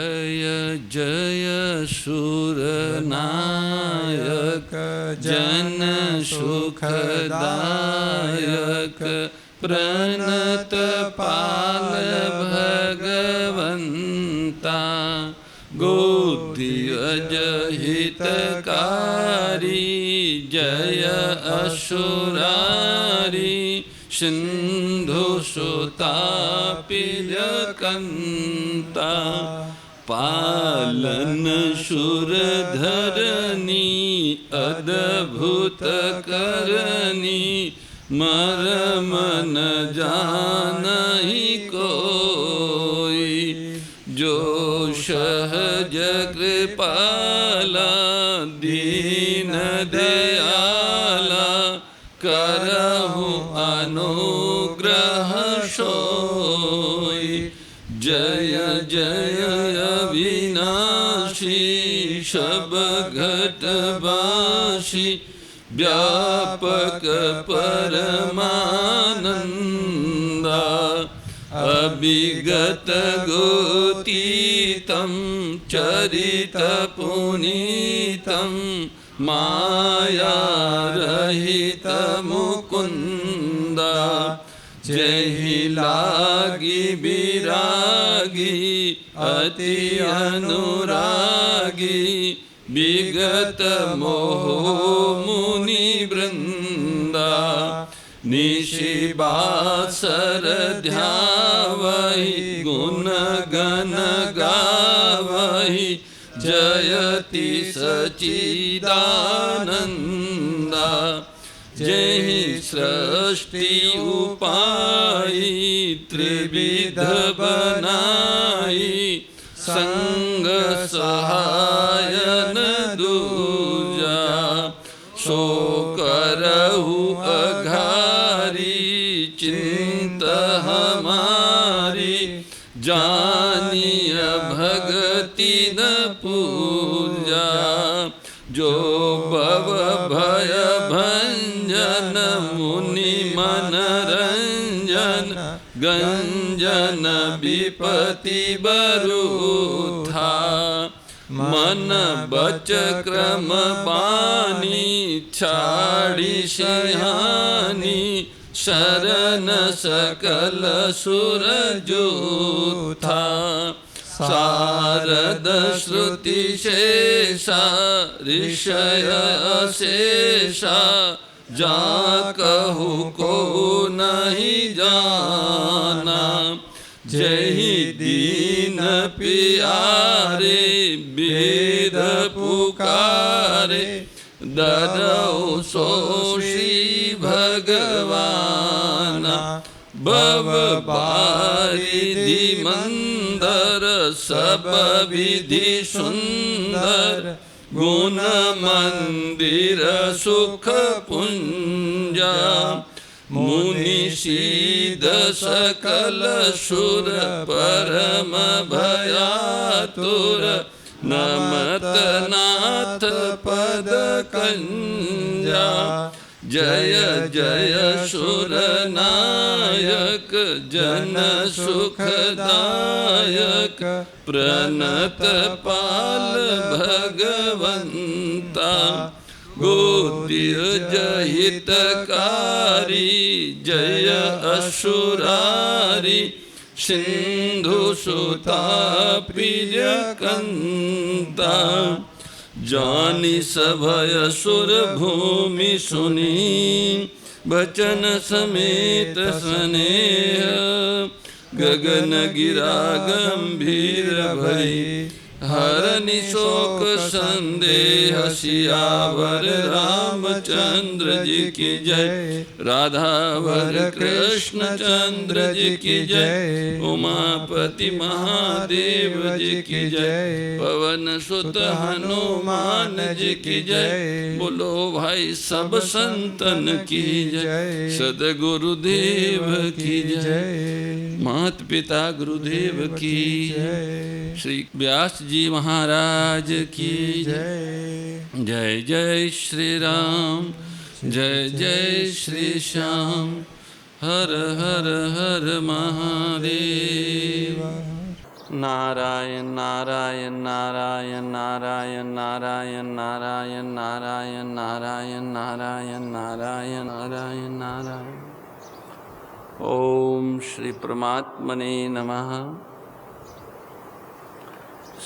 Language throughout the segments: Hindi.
जय जय सुरनायक जन सुखदायक प्रणत पाल भगवंता गोदियज हितकारी जय असुरारी सिंधु सुतापिजकंता पालन शूरधरनी अद्भुत करनी मरम न जानहि कोई जो सहज कृपाला दीन दयाला करहु अनुग्रह सोई जय जय अविनाशी सब घटवासी व्यापक परमानंदा अभिगत गोतीतं चरित पुनीतं माया रहित मुकुंदा जहि लागी विरागी अति अनुरागी विगत मोह मुनि वृंदा निशिबासर ध्यावहि गुण गण गावहि जयति सच्चिदानंदा जहि सृष्टि उपाई त्रिविध बनाई संग सहायन दूजा सो करहु अघारी चिंत हमारी जानिय भगति न पूजा जो भव भय भंजन मुनि मनरंजन गंजन विपति बरूथा मन बच क्रम बानी छाड़ी सिंहानी शरण सकल सुर जूथा शारद श्रुति शेषा ऋषय अशेषा जा कहु को नहीं जाना जहि दीन पियारे वेद पुकारे दरौ सो श्री भगवाना भव बारिधि मंदर सब विधि सुंदर गुण मंदिर सुख पुंजा मुनि सीध सकल सुर परम भयातुर नमत नाथ पद कंजा जय जय सुर नायक जन सुखदायक प्रणत पाल भगवंता गोदियज हितकारी जय असुरारी सिंधु सुतापिजकंता जानि सभय सुर भूमि सुनी बचन समेत स्नेह गगन गिरा गंभीर भई हरनि शोक संदेह सियावर रामचंद्र जी की जय राधावर कृष्ण चंद्र जी की जय उमापति महादेव जी की जय पवन सुत हनुमान जी की जय बोलो भाई सब संतन की जय सदगुरुदेव की जय मात पिता गुरुदेव की जय श्री व्यास जी महाराज की जय जय जय श्री राम जय जय श्री श्याम हर हर हर महादेव। नारायण नारायण नारायण नारायण नारायण नारायण नारायण नारायण नारायण नारायण नारायण नारायण। ओम श्री परमात्मने नमः।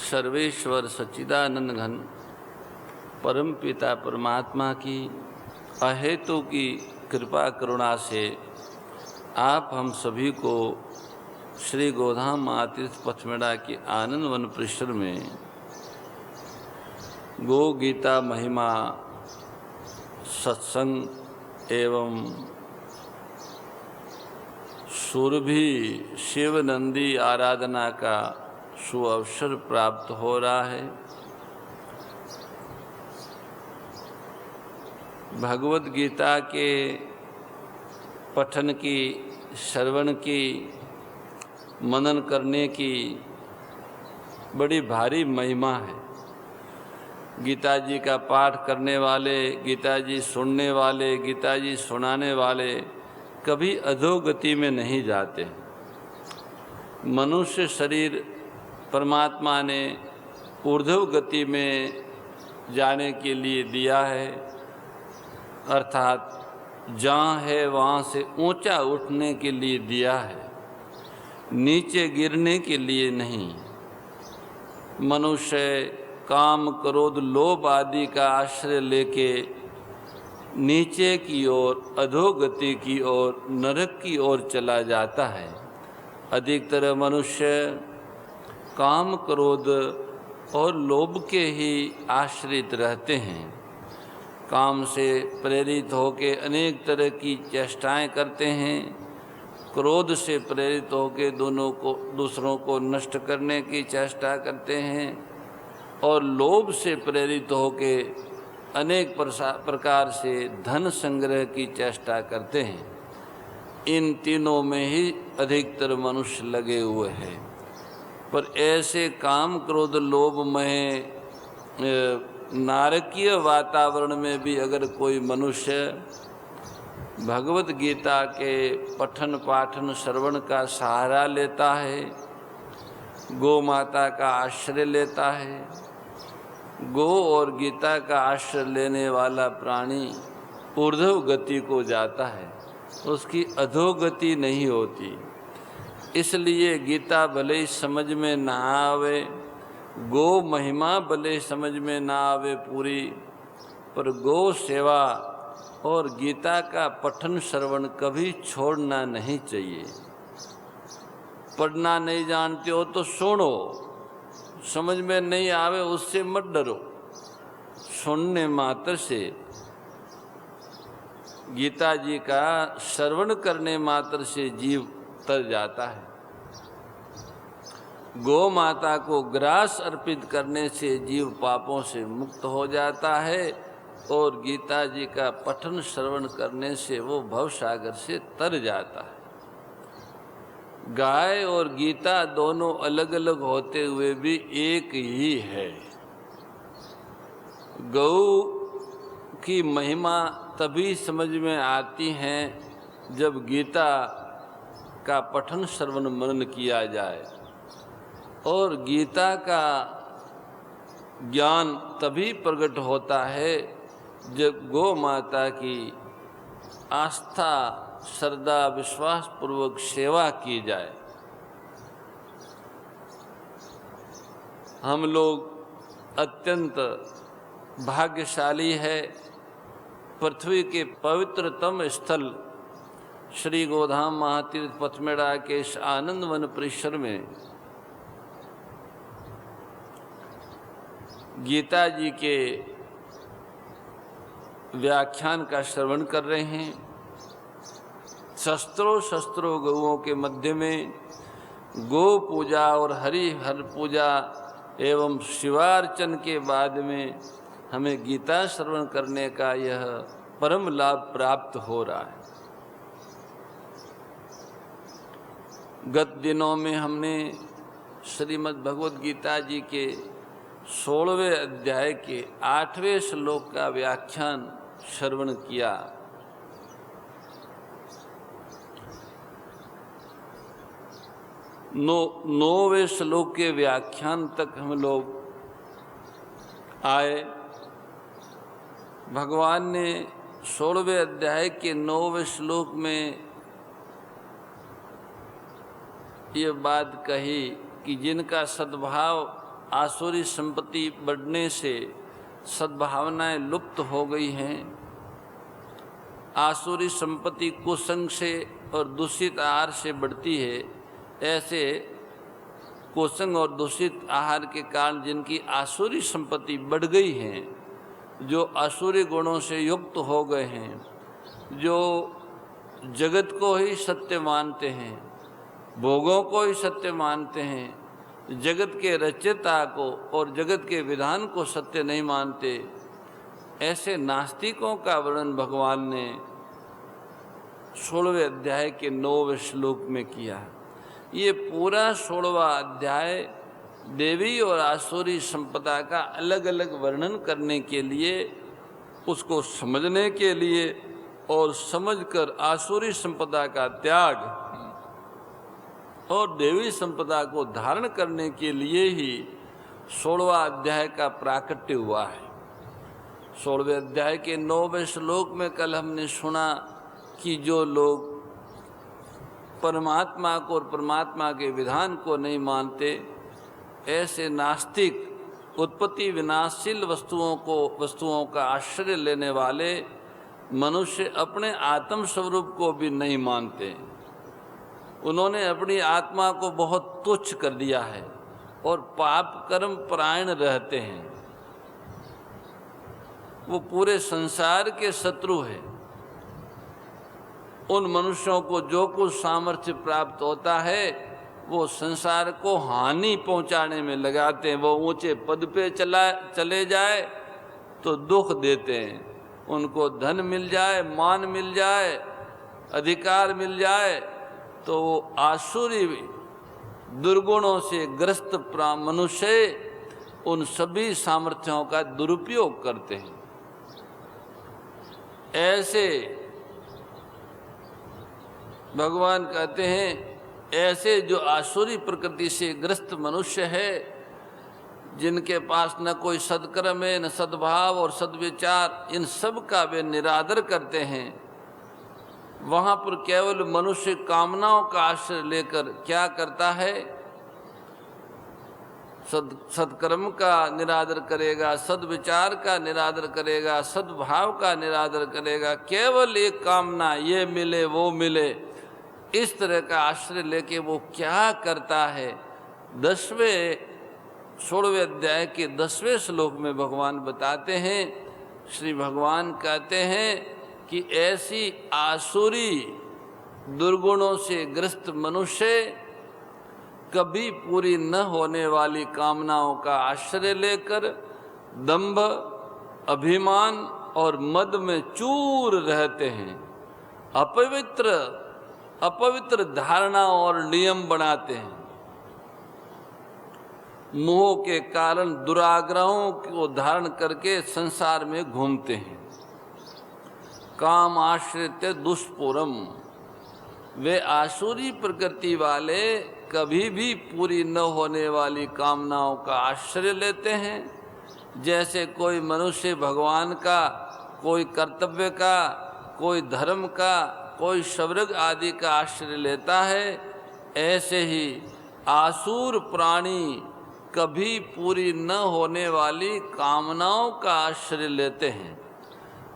सर्वेश्वर सच्चिदानंद घन परम पिता परमात्मा की अहेतु की कृपा करुणा से आप हम सभी को श्री गोधाम महातीर्थ पथमेड़ा के आनंद वन परिसर में गो गीता महिमा सत्संग एवं सुरभि शिव नंदी आराधना का सुअवसर प्राप्त हो रहा है। भगवत गीता के पठन की, श्रवण की, मनन करने की बड़ी भारी महिमा है। गीता जी का पाठ करने वाले, गीता जी सुनने वाले, गीता जी सुनाने वाले कभी अधोगति में नहीं जाते। मनुष्य शरीर परमात्मा ने ऊर्ध्व गति में जाने के लिए दिया है, अर्थात जहाँ है वहाँ से ऊंचा उठने के लिए दिया है, नीचे गिरने के लिए नहीं। मनुष्य काम, क्रोध, लोभ आदि का आश्रय लेके नीचे की ओर, अधोगति की ओर, नरक की ओर चला जाता है। अधिकतर मनुष्य काम, क्रोध और लोभ के ही आश्रित रहते हैं। काम से प्रेरित होकर अनेक तरह की चेष्टाएं करते हैं। क्रोध से प्रेरित होकर दूसरों को नष्ट करने की चेष्टा करते हैं और लोभ से प्रेरित होकर अनेक प्रकार से धन संग्रह की चेष्टा करते हैं। इन तीनों में ही अधिकतर मनुष्य लगे हुए हैं। पर ऐसे काम, क्रोध, लोभ में नारकीय वातावरण में भी अगर कोई मनुष्य भगवत गीता के पठन पाठन श्रवण का सहारा लेता है, गौ माता का आश्रय लेता है, गो और गीता का आश्रय लेने वाला प्राणी ऊर्ध्व गति को जाता है, उसकी अधोगति नहीं होती। इसलिए गीता भले ही समझ में ना आवे, गो महिमा भले समझ में ना आवे पूरी, पर गो सेवा और गीता का पठन श्रवण कभी छोड़ना नहीं चाहिए। पढ़ना नहीं जानते हो तो सुनो, समझ में नहीं आवे उससे मत डरो। सुनने मात्र से, गीता जी का श्रवण करने मात्र से जीव तर जाता है। गौ माता को ग्रास अर्पित करने से जीव पापों से मुक्त हो जाता है और गीता जी का पठन श्रवण करने से वो भवसागर से तर जाता है। गाय और गीता दोनों अलग अलग होते हुए भी एक ही है। गौ की महिमा तभी समझ में आती है जब गीता का पठन श्रवण मनन किया जाए, और गीता का ज्ञान तभी प्रकट होता है जब गौ माता की आस्था, श्रद्धा, विश्वास पूर्वक सेवा की जाए। हम लोग अत्यंत भाग्यशाली है, पृथ्वी के पवित्रतम स्थल श्री गोधाम महातीर्थ पथमेड़ा के इस आनंद वन परिसर में गीता जी के व्याख्यान का श्रवण कर रहे हैं। शस्त्रों गौओं के मध्य में गो पूजा और हर पूजा एवं शिवार्चन के बाद में हमें गीता श्रवण करने का यह परम लाभ प्राप्त हो रहा है। गत दिनों में हमने श्रीमद् भगवद गीता जी के 16वें अध्याय के 8वें श्लोक का व्याख्यान श्रवण किया। 9वें श्लोक के व्याख्यान तक हम लोग आए। भगवान ने 16वें अध्याय के 9वें श्लोक में ये बात कही कि जिनका सद्भाव आसुरी संपत्ति बढ़ने से सद्भावनाएं लुप्त हो गई हैं, आसुरी संपत्ति कुसंग से और दूषित आहार से बढ़ती है, ऐसे कुसंग और दूषित आहार के कारण जिनकी आसुरी संपत्ति बढ़ गई है, जो आसुरी गुणों से युक्त हो गए हैं, जो जगत को ही सत्य मानते हैं, भोगों को ही सत्य मानते हैं, जगत के रचयिता को और जगत के विधान को सत्य नहीं मानते, ऐसे नास्तिकों का वर्णन भगवान ने 16वें अध्याय के 9वें श्लोक में किया। ये पूरा 16वां अध्याय देवी और आसुरी संपदा का अलग अलग वर्णन करने के लिए, उसको समझने के लिए और समझकर आसुरी संपदा का त्याग और देवी संपदा को धारण करने के लिए ही 16वां अध्याय का प्राकट्य हुआ है। 16वें अध्याय के 9वें श्लोक में कल हमने सुना कि जो लोग परमात्मा को और परमात्मा के विधान को नहीं मानते, ऐसे नास्तिक उत्पत्ति विनाशशील वस्तुओं का आश्रय लेने वाले मनुष्य अपने आत्म स्वरूप को भी नहीं मानते। उन्होंने अपनी आत्मा को बहुत तुच्छ कर दिया है और पाप कर्म परायण रहते हैं। वो पूरे संसार के शत्रु है। उन मनुष्यों को जो कुछ सामर्थ्य प्राप्त होता है वो संसार को हानि पहुंचाने में लगाते हैं। वो ऊंचे पद पे चले जाए तो दुख देते हैं, उनको धन मिल जाए, मान मिल जाए, अधिकार मिल जाए तो वो आसुरी दुर्गुणों से ग्रस्त मनुष्य उन सभी सामर्थ्यों का दुरुपयोग करते हैं। ऐसे भगवान कहते हैं, ऐसे जो आसुरी प्रकृति से ग्रस्त मनुष्य है, जिनके पास न कोई सद्कर्म है, न सद्भाव और सद्विचार, इन सब का वे निरादर करते हैं। वहाँ पर केवल मनुष्य कामनाओं का आश्रय लेकर क्या करता है? सद्कर्म का निरादर करेगा, सद्विचार का निरादर करेगा, सद्भाव का निरादर करेगा। केवल एक कामना, ये मिले वो मिले, इस तरह का आश्रय लेके वो क्या करता है? 16वें अध्याय के 10वें श्लोक में भगवान बताते हैं, श्री भगवान कहते हैं कि ऐसी आसुरी दुर्गुणों से ग्रस्त मनुष्य कभी पूरी न होने वाली कामनाओं का आश्रय लेकर दंभ, अभिमान और मद में चूर रहते हैं। अपवित्र धारणा और नियम बनाते हैं। मोह के कारण दुराग्रहों को धारण करके संसार में घूमते हैं। काम आश्रित दुष्पुरम, वे आसुरी प्रकृति वाले कभी भी पूरी न होने वाली कामनाओं का आश्रय लेते हैं। जैसे कोई मनुष्य भगवान का, कोई कर्तव्य का, कोई धर्म का, कोई स्वर्ग आदि का आश्रय लेता है, ऐसे ही आसुर प्राणी कभी पूरी न होने वाली कामनाओं का आश्रय लेते हैं।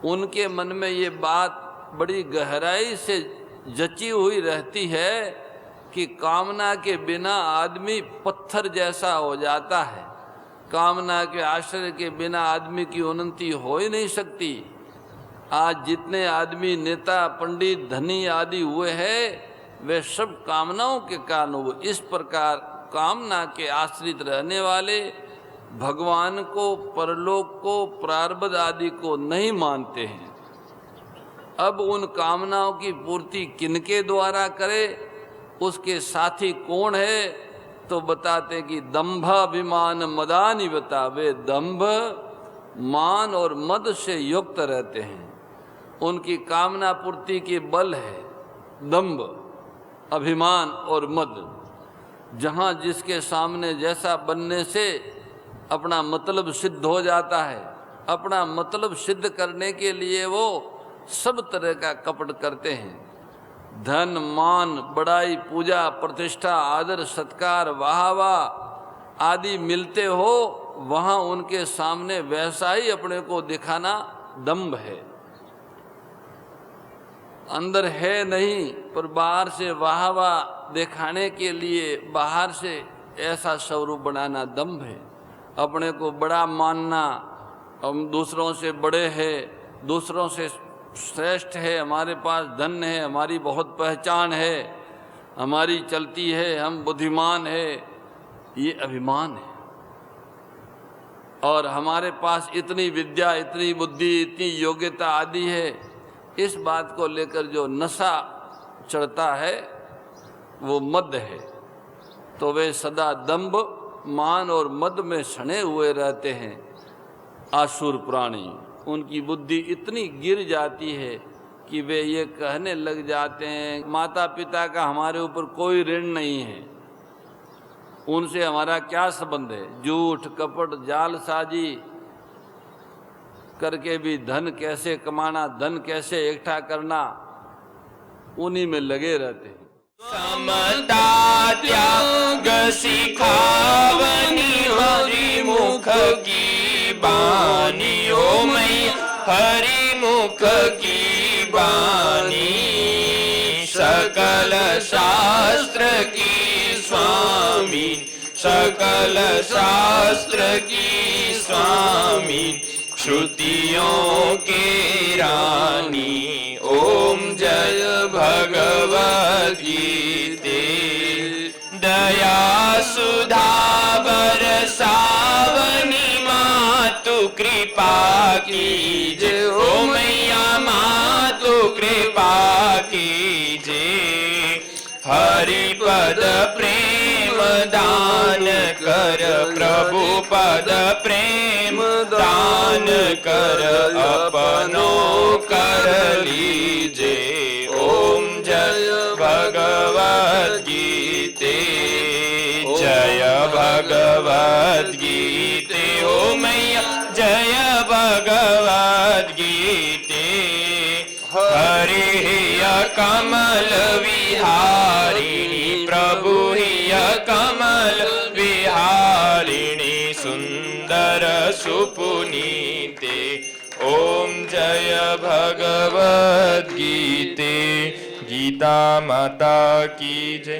उनके मन में ये बात बड़ी गहराई से जची हुई रहती है कि कामना के बिना आदमी पत्थर जैसा हो जाता है। कामना के आश्रय के बिना आदमी की उन्नति हो ही नहीं सकती। आज जितने आदमी नेता, पंडित, धनी आदि हुए हैं, वे सब कामनाओं के कारण हुए। इस प्रकार कामना के आश्रित रहने वाले भगवान को, परलोक को, प्रारब्ध आदि को नहीं मानते हैं। अब उन कामनाओं की पूर्ति किनके द्वारा करे, उसके साथी कौन है? तो बताते कि दंभाभिमान मदानि बता, वे दंभ, मान और मद से युक्त रहते हैं। उनकी कामना पूर्ति के बल है दंभ, अभिमान और मद। जहाँ जिसके सामने जैसा बनने से अपना मतलब सिद्ध हो जाता है। अपना मतलब सिद्ध करने के लिए वो सब तरह का कपट करते हैं। धन, मान, बड़ाई, पूजा, प्रतिष्ठा, आदर, सत्कार, वाहवाह आदि मिलते हो, वहाँ उनके सामने वैसा ही अपने को दिखाना दंभ है। अंदर है नहीं, पर बाहर से वाहवाह दिखाने के लिए बाहर से ऐसा स्वरूप बनाना दंभ है। अपने को बड़ा मानना, हम दूसरों से बड़े हैं, दूसरों से श्रेष्ठ है, हमारे पास धन है, हमारी बहुत पहचान है, हमारी चलती है, हम बुद्धिमान है, ये अभिमान है। और हमारे पास इतनी विद्या, इतनी बुद्धि, इतनी योग्यता आदि है, इस बात को लेकर जो नशा चढ़ता है वो मद है। तो वे सदा दंभ, मान और मद में सने हुए रहते हैं। आसुर प्राणी, उनकी बुद्धि इतनी गिर जाती है कि वे ये कहने लग जाते हैं माता पिता का हमारे ऊपर कोई ऋण नहीं है, उनसे हमारा क्या संबंध है। झूठ, कपट, जालसाजी करके भी धन कैसे कमाना, धन कैसे इकट्ठा करना, उन्हीं में लगे रहते हैं। समता त्याग सिखावनी हरि मुख की बानी, ओ मैया हरि मुख की बानी। सकल शास्त्र की स्वामी, सकल शास्त्र की स्वामी, श्रुतियों के रानी। ओम जय भगवद गीते, दया सुधा बरसावनी मातु कृपा कीजे। ओ मैया मातु कृपा कीजे। हरि पद प्रेम दान कर, प्रभु पद प्रेम दान कर, अपनो कर लीजे। ओम जय भगवद गीते, जय भगवद गीते। ओ मैया जय भगवद गीते। हरि हिय कमल विहारिणी, प्रभु हिय कमल विहारिणी, सुंदर सुपुनीते। ओम जय भगवद गीते। गीता माता की जय।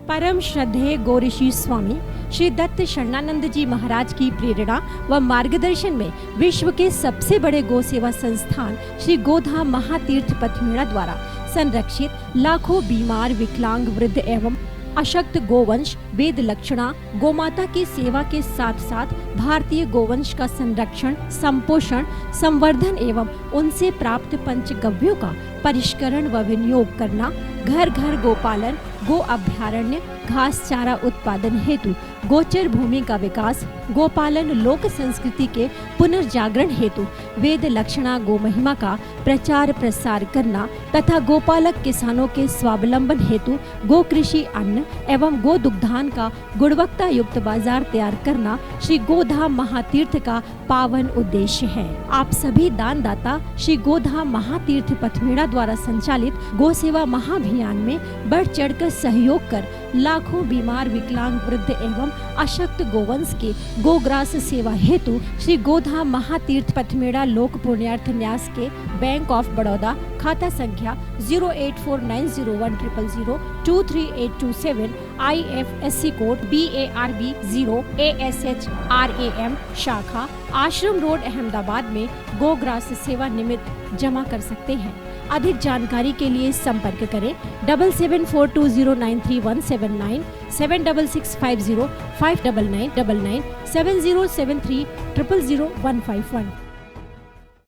परम श्रद्धेय गौरीशी स्वामी श्री दत्त शरणानंद जी महाराज की प्रेरणा व मार्गदर्शन में विश्व के सबसे बड़े गौ सेवा संस्थान श्री गोधाम महातीर्थ पथमेड़ा द्वारा संरक्षित लाखों बीमार, विकलांग, वृद्ध एवं अशक्त गोवंश वेद लक्षणा गोमाता की सेवा के साथ साथ भारतीय गोवंश का संरक्षण, संपोषण, संवर्धन एवं उनसे प्राप्त पंचगव्यों का परिष्करण व विनियोग करना, घर घर गोपालन, गो अभ्यारण्य, घास चारा उत्पादन हेतु गोचर भूमि का विकास, गोपालन लोक संस्कृति के पुनर्जागरण हेतु वेद लक्षणा गो महिमा का प्रचार प्रसार करना तथा गोपालक किसानों के स्वावलंबन हेतु गो कृषि अन्न एवं गो दुग्धान का गुणवत्ता युक्त बाजार तैयार करना श्री गोधाम महातीर्थ का पावन उद्देश्य है। आप सभी दानदाता श्री गोधाम महातीर्थ पथमेड़ा द्वारा संचालित गो सेवा महाअभियान में बढ़ चढ़कर सहयोग कर लाखों बीमार, विकलांग, वृद्ध एवं अशक्त गोवंश के गोग्रास सेवा हेतु श्री गोधाम महातीर्थ पथमेड़ा लोक पुण्यार्थ न्यास के बैंक ऑफ बड़ौदा खाता संख्या 084901000232827 IFSC कोड BARB 0 ASHRAM शाखा आश्रम रोड अहमदाबाद में गोग्रास सेवा निमित्त जमा कर सकते हैं। अधिक जानकारी के लिए संपर्क करें 7742093179 7665059999 7073000151।